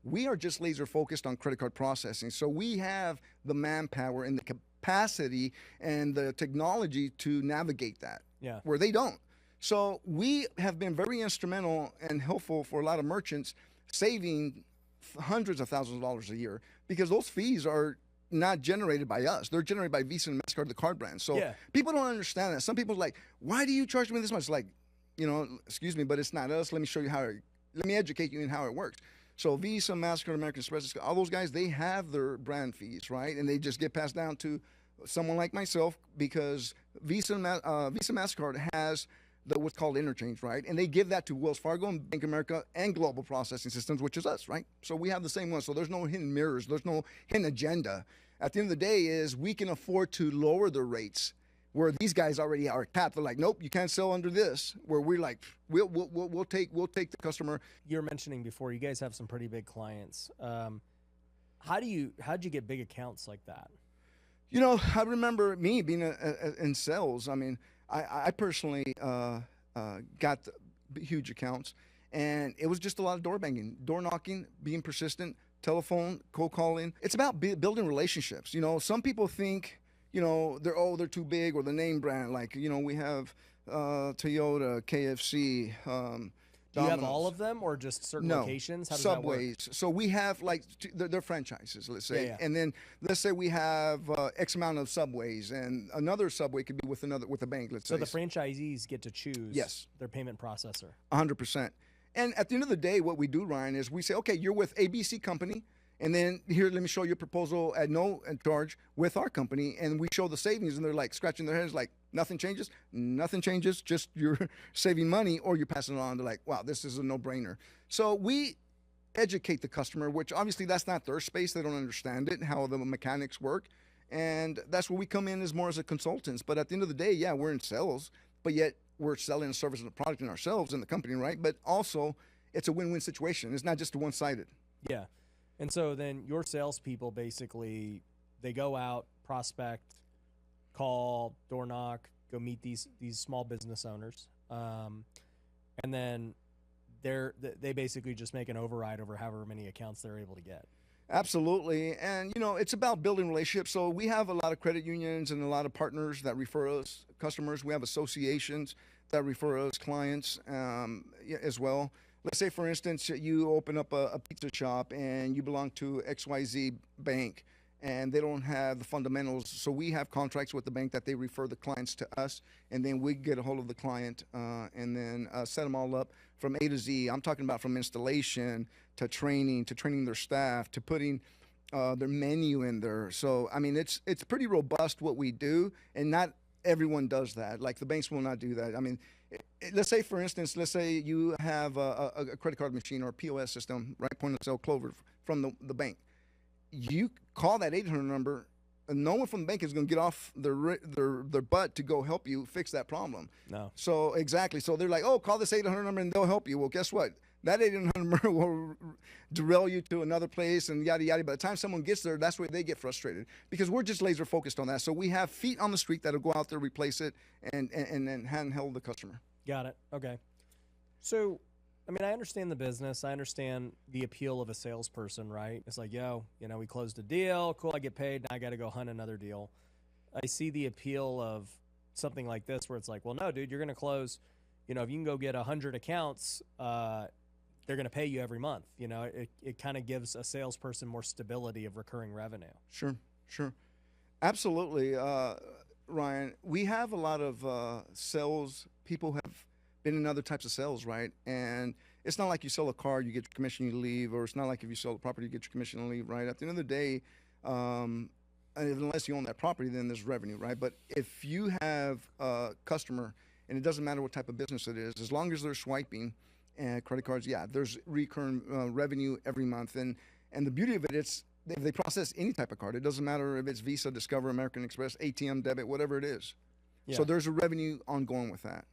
We are just laser focused on credit card processing. So we have the manpower and the capacity and the technology to navigate that, Yeah. where they don't. So we have been very instrumental and helpful for a lot of merchants, saving hundreds of thousands of dollars a year, because those fees are not generated by us. They're generated by Visa and MasterCard, the card brand. So Yeah. people don't understand that. Some people are like, why do you charge me this much? Like, excuse me, but it's not us. Let me show you let me educate you in how it works. So Visa, MasterCard, American Express, all those guys, they have their brand fees, right? And they just get passed down to someone like myself, because Visa, MasterCard has what's called interchange, right? And they give that to Wells Fargo and Bank of America and Global Processing Systems, which is us, right? So we have the same one. So there's no hidden mirrors. There's no hidden agenda. At the end of the day is we can afford to lower the rates, where these guys already are capped. They're like, nope, you can't sell under this. Where we're like, we'll take the customer. You were mentioning before, you guys have some pretty big clients. How'd you get big accounts like that? I remember me being in sales. I mean, I personally got huge accounts, and it was just a lot of door banging, door knocking, being persistent, telephone, cold calling. It's about building relationships. Some people think, they're too big, or the name brand. Like, we have Toyota, KFC, Do you have Domino's. all of them, or just certain No, locations? How does that work? Subways. So we have they're franchises, let's say, Yeah. and then let's say we have X amount of subways, and another subway could be with a bank. Let's So say. the franchisees get to choose Yes. their payment processor. 100%. And at the end of the day, what we do, Ryan, is we say, okay, you're with ABC company, and then here, let me show you a proposal at no charge with our company, and we show the savings, and they're like scratching their heads, like, nothing changes, just you're saving money, or you're passing it on. They're like, wow, this is a no-brainer. So we educate the customer, which obviously that's not their space. They don't understand it, how the mechanics work, and that's where we come in as more as a consultants. But at the end of the day, yeah, we're in sales, but yet we're selling a service and a product in ourselves in the company, right? But also, it's a win-win situation. It's not just one-sided. Yeah. And so then your salespeople basically, they go out, prospect, call, door knock, go meet these small business owners, and then they basically just make an override over however many accounts they're able to get. Absolutely. And, it's about building relationships. So we have a lot of credit unions and a lot of partners that refer us customers. We have associations that refer us clients as well. Let's say, for instance, you open up a pizza shop and you belong to XYZ bank, and they don't have the fundamentals. So we have contracts with the bank that they refer the clients to us, and then we get a hold of the client and then set them all up from A to Z. I'm talking about from installation to training their staff, to putting their menu in there. So, I mean, it's pretty robust what we do, and not everyone does that. Like, the banks will not do that. I mean, let's say, for instance, you have a credit card machine or a POS system, right, point of sale Clover from the bank. You call that 800 number, and no one from the bank is going to get off their butt to go help you fix that problem. No. So, exactly. So they're like, oh, call this 800 number and they'll help you. Well, guess what? That 800 number will derail you to another place and yada, yada. By the time someone gets there, that's where they get frustrated, because we're just laser focused on that. So we have feet on the street that'll go out there, replace it, and then handheld the customer. Got it. Okay. So, I mean, I understand the business. I understand the appeal of a salesperson, right? It's like, we closed a deal. Cool, I get paid. Now I got to go hunt another deal. I see the appeal of something like this, where it's like, well, no, dude, you're going to close. If you can go get 100 accounts, they're going to pay you every month. It kind of gives a salesperson more stability of recurring revenue. Sure. Absolutely. Ryan, we have a lot of sales people who have been in other types of sales, right? And it's not like you sell a car, you get your commission, you leave, or it's not like if you sell a property, you get your commission and leave, right? At the end of the day, unless you own that property, then there's revenue, right? But if you have a customer, and it doesn't matter what type of business it is, as long as they're swiping credit cards, there's recurring revenue every month. And the beauty of it, if they process any type of card, it doesn't matter if it's Visa, Discover, American Express, ATM, debit, whatever it is. Yeah. So there's a revenue ongoing with that.